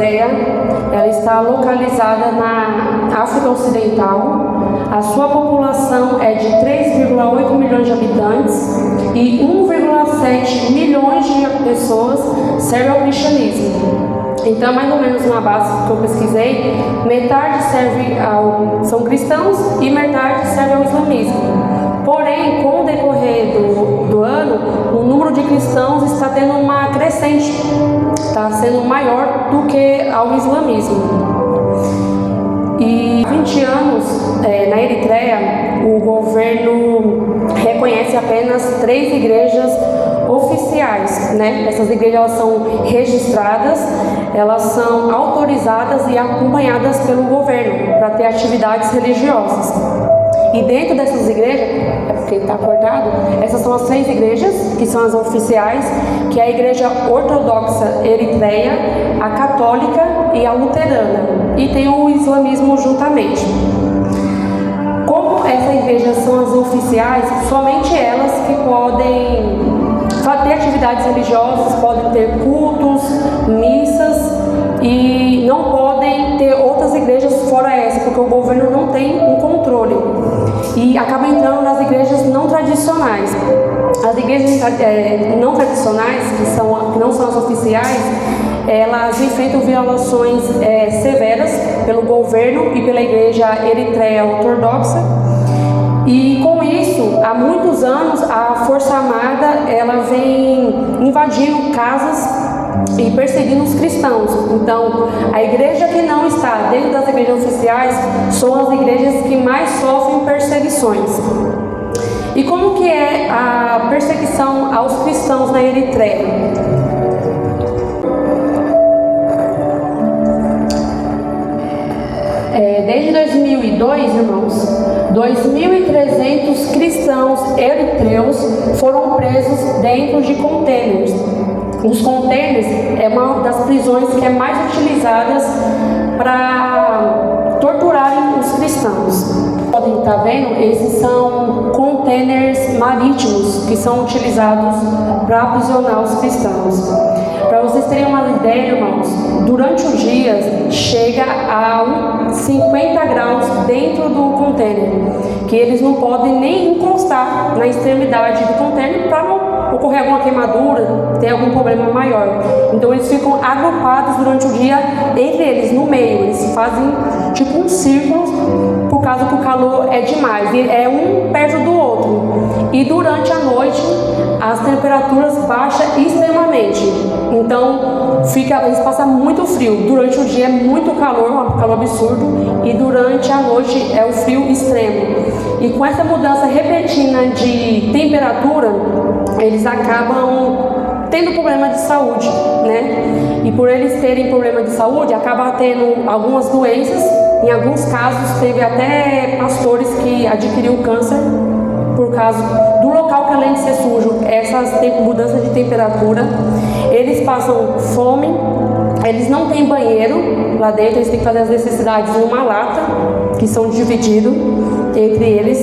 Eritreia. Ela está localizada na África Ocidental. A sua população é de 3,8 milhões de habitantes e 1,7 milhões de pessoas servem ao cristianismo. Então, mais ou menos na base que eu pesquisei, metade são cristãos e metade serve ao islamismo. Porém, com o decorrer do ano, o número de cristãos está tendo uma crescente, está sendo maior do que ao islamismo. E há 20 anos, na Eritreia, o governo reconhece apenas 3 igrejas oficiais, né? Essas igrejas elas são registradas, elas são autorizadas e acompanhadas pelo governo para ter atividades religiosas. E dentro dessas igrejas, é porque está cortado, essas são as 3 igrejas, que são as oficiais, que é a Igreja Ortodoxa Eritreia, a Católica e a Luterana. E tem o islamismo juntamente. Como essas igrejas são as oficiais, somente elas que podem ter atividades religiosas, podem ter cultos, missas, e não podem ter outras igrejas fora essa, porque o governo não tem um controle. E acaba entrando nas igrejas não tradicionais. As igrejas não tradicionais, que não são as oficiais, elas enfrentam violações severas pelo governo e pela Igreja Eritreia Ortodoxa. E com isso, há muitos anos, a Força Armada ela vem invadindo casas e perseguindo os cristãos. Então, a igreja que não está dentro das igrejas oficiais são as igrejas que mais sofrem perseguições. E como que é a perseguição aos cristãos na Eritreia? Desde 2002, irmãos, 2.300 cristãos eritreus foram presos dentro de contêineres. Os contêineres é uma das prisões que é mais utilizadas para torturarem os cristãos. Podem estar vendo, esses são contêineres marítimos que são utilizados para aprisionar os cristãos. Para vocês terem uma ideia, irmãos, durante o dia chega a 50 graus dentro do contêiner, que eles não podem nem encostar na extremidade do contêiner para não ocorrer alguma queimadura, ter algum problema maior. Então eles ficam agrupados durante o dia entre eles, no meio. Eles fazem tipo um círculo por causa que o calor é demais. E é um perto do outro. E durante a noite as temperaturas baixam extremamente. Então eles passam muito frio. Durante o dia é muito calor, um calor absurdo. E durante a noite é o frio extremo. E com essa mudança repentina de temperatura, eles acabam tendo problema de saúde, né? E por eles terem problema de saúde, acaba tendo algumas doenças. Em alguns casos, teve até pastores que adquiriu câncer por causa do local que, além de ser sujo, essas mudanças de temperatura. Eles passam fome, eles não têm banheiro lá dentro, eles têm que fazer as necessidades numa lata, que são divididos entre eles.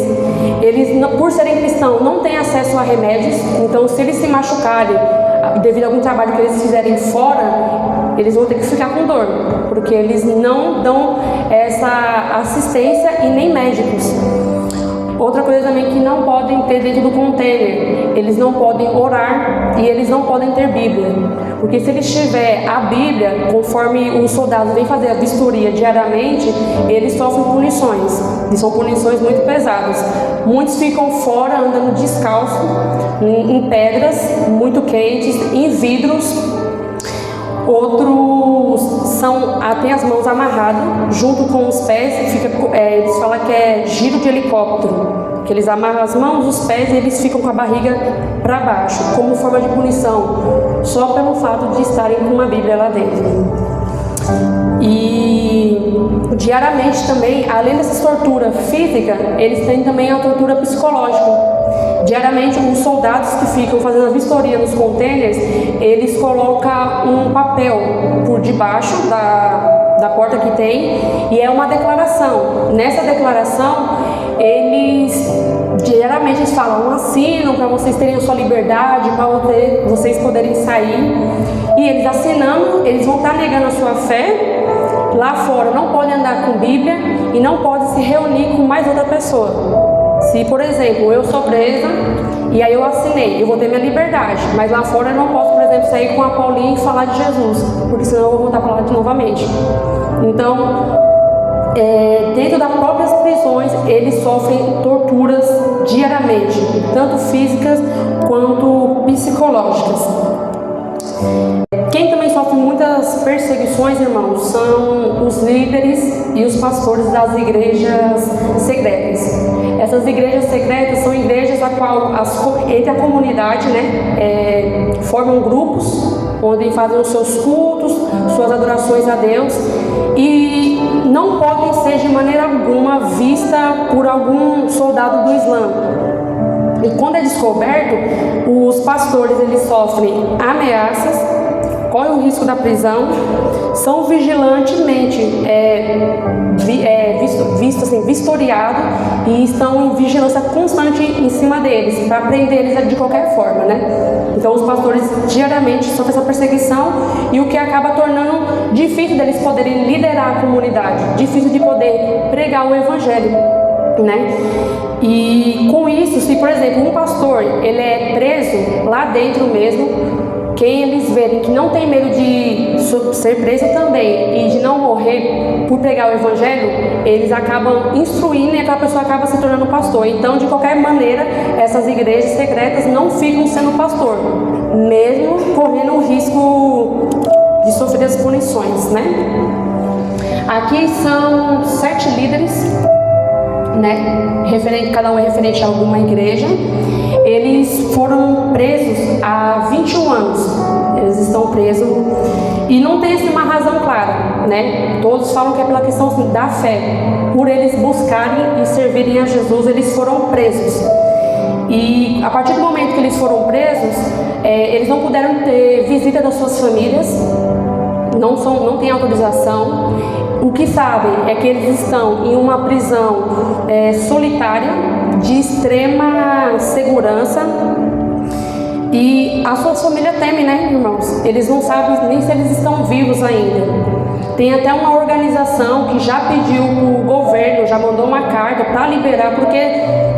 Eles, por serem cristãos, não têm acesso a remédios, então se eles se machucarem devido a algum trabalho que eles fizerem fora, eles vão ter que ficar com dor, porque eles não dão essa assistência e nem médicos. Outra coisa também que não podem ter dentro do container, eles não podem orar e eles não podem ter Bíblia. Porque se eles tiverem a Bíblia, conforme os soldados vêm fazer a vistoria diariamente, eles sofrem punições. E são punições muito pesadas. Muitos ficam fora andando descalço, em pedras muito quentes, em vidros. Outros têm as mãos amarradas junto com os pés, eles falam que é giro de helicóptero, que eles amarram as mãos, os pés e eles ficam com a barriga para baixo, como forma de punição, só pelo fato de estarem com uma Bíblia lá dentro. E diariamente também, além dessa tortura física, eles têm também a tortura psicológica. Diariamente, os soldados que ficam fazendo a vistoria nos contêineres, eles colocam um papel por debaixo da porta que tem, e é uma declaração. Nessa declaração, eles Diariamente eles falam, assinam para vocês terem a sua liberdade, para vocês poderem sair. E eles assinando, eles vão estar negando a sua fé. Lá fora não podem andar com Bíblia e não podem se reunir com mais outra pessoa. Se, por exemplo, eu sou presa e aí eu assinei, eu vou ter minha liberdade, mas lá fora eu não posso, por exemplo, sair com a Paulinha e falar de Jesus, porque senão eu vou voltar para lá novamente. Então, dentro das próprias prisões, eles sofrem torturas diariamente, tanto físicas quanto psicológicas. Quem também sofre muitas perseguições, irmãos, são os líderes e os pastores das igrejas secretas. Essas igrejas secretas são igrejas a qual entre a comunidade, formam grupos onde fazem os seus cultos, suas adorações a Deus, e não podem ser de maneira alguma vista por algum soldado do Islã. E quando é descoberto, os pastores eles sofrem ameaças, correm o risco da prisão, são vigilantemente vistoriados e estão em vigilância constante em cima deles, para prender eles de qualquer forma, Então os pastores diariamente sofrem essa perseguição, e o que acaba tornando difícil deles poderem liderar a comunidade, difícil de poder pregar o evangelho, E com isso, se por exemplo um pastor ele é preso lá dentro mesmo, quem eles verem que não tem medo de ser preso também e de não morrer por pregar o evangelho, eles acabam instruindo e aquela pessoa acaba se tornando pastor. Então, de qualquer maneira, essas igrejas secretas não ficam sendo pastor, mesmo correndo o risco de sofrer as punições, Aqui são 7 líderes, cada um é referente a alguma igreja. Eles foram presos há 21 anos. Eles estão presos e não tem uma razão clara, Todos falam que é pela questão da fé. Por eles buscarem e servirem a Jesus, eles foram presos. E a partir do momento que eles foram presos, eles não puderam ter visita das suas famílias, não têm autorização. O que sabem é que eles estão em uma prisão solitária, de extrema segurança, e a sua família teme, irmãos? Eles não sabem nem se eles estão vivos ainda. Tem até uma organização que já pediu para o governo, já mandou uma carta para liberar, porque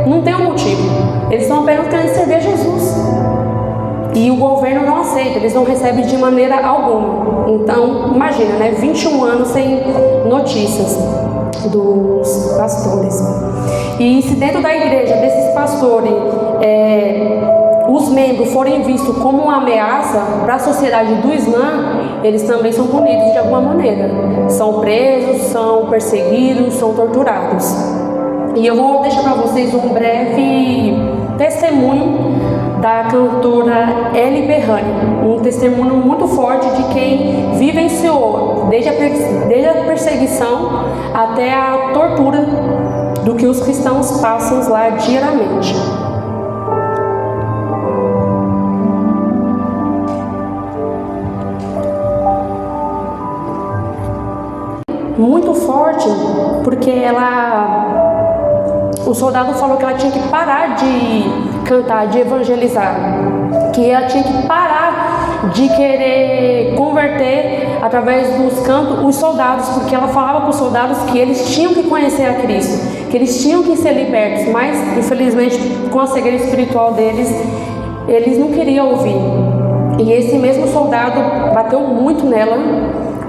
não tem um motivo. Eles estão apenas querendo servir a Jesus. E o governo não aceita, eles não recebem de maneira alguma. Então, imagina, 21 anos sem notícias dos pastores. E se dentro da igreja desses pastores os membros forem vistos como uma ameaça para a sociedade do Islã, eles também são punidos de alguma maneira. São presos, são perseguidos, são torturados. E eu vou deixar para vocês um breve testemunho da cantora Eli Berrani, um testemunho muito forte de quem vivenciou desde a perseguição até a tortura do que os cristãos passam lá diariamente. Muito forte, porque o soldado falou que ela tinha que parar de cantar, de evangelizar, que ela tinha que parar de querer converter através dos cantos os soldados, porque ela falava para os soldados que eles tinham que conhecer a Cristo, que eles tinham que ser libertos, mas infelizmente com a cegueira espiritual deles, eles não queriam ouvir. E esse mesmo soldado bateu muito nela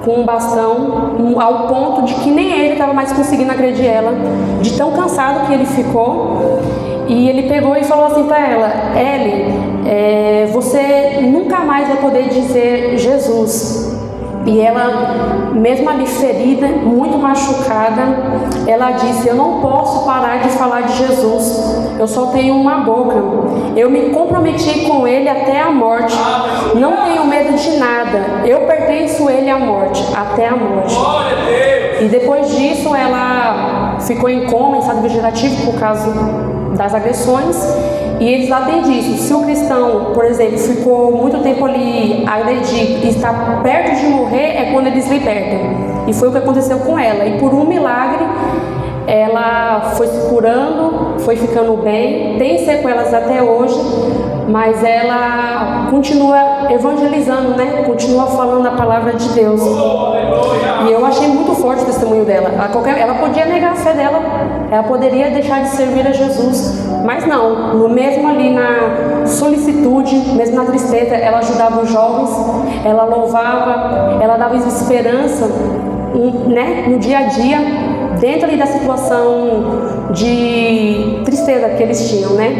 com um bastão, ao ponto de que nem ele estava mais conseguindo agredir ela, de tão cansado que ele ficou. E ele pegou e falou assim para ela: Eli, você nunca mais vai poder dizer Jesus. E ela, mesmo ali ferida, muito machucada, ela disse: eu não posso parar de falar de Jesus, eu só tenho uma boca, eu me comprometi com ele até a morte, não tenho medo de nada, eu pertenço a ele à morte, até a morte. E depois disso ela ficou em coma, em estado vegetativo por causa das agressões. E eles lá têm disso: se o cristão, por exemplo, ficou muito tempo ali agredido e está perto de morrer, é quando eles libertam. E foi o que aconteceu com ela. E por um milagre, ela foi se curando, foi ficando bem, tem sequelas até hoje, mas ela continua evangelizando, né? Continua falando a palavra de Deus. E eu achei muito forte o testemunho dela. Ela podia negar a fé dela, ela poderia deixar de servir a Jesus, mas não, no mesmo ali na solicitude, mesmo na tristeza, ela ajudava os jovens, ela louvava, ela dava esperança, né, no dia a dia, dentro ali da situação de tristeza que eles tinham, né?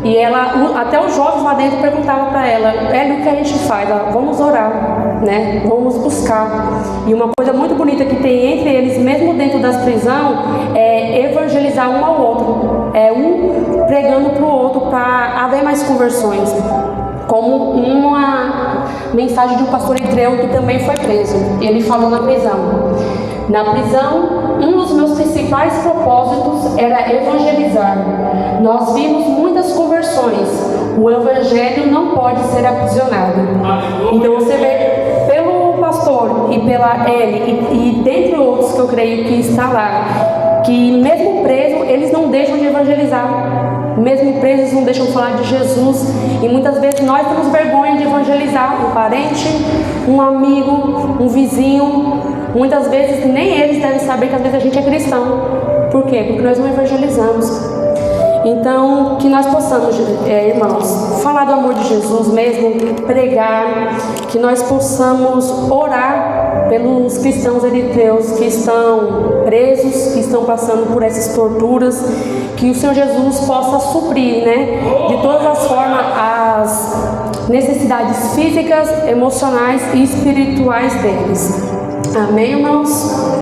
E ela, até os jovens lá dentro perguntavam para ela, o que a gente faz? Ela, vamos orar, né? Vamos buscar. E uma coisa muito bonita que tem entre eles, mesmo dentro das prisões, é evangelizar um ao outro. É um pregando para o outro para haver mais conversões. Como uma mensagem de um pastor hebreu que também foi preso. Ele falou na prisão. Na prisão, um dos meus principais propósitos era evangelizar. Nós vimos muitas conversões. O evangelho não pode ser aprisionado. Então você vê pelo pastor e pela Ellie e dentre outros que eu creio que está lá, que mesmo preso, eles não deixam de evangelizar. Mesmo presos não deixam falar de Jesus. E muitas vezes nós temos vergonha de evangelizar um parente, um amigo, um vizinho. Muitas vezes nem eles devem saber que às vezes a gente é cristão. Por quê? Porque nós não evangelizamos. Então, que nós possamos, irmãos, falar do amor de Jesus mesmo, pregar, que nós possamos orar pelos cristãos eritreus que estão presos, que estão passando por essas torturas, que o Senhor Jesus possa suprir, né, de todas as formas, as necessidades físicas, emocionais e espirituais deles. Amém, irmãos?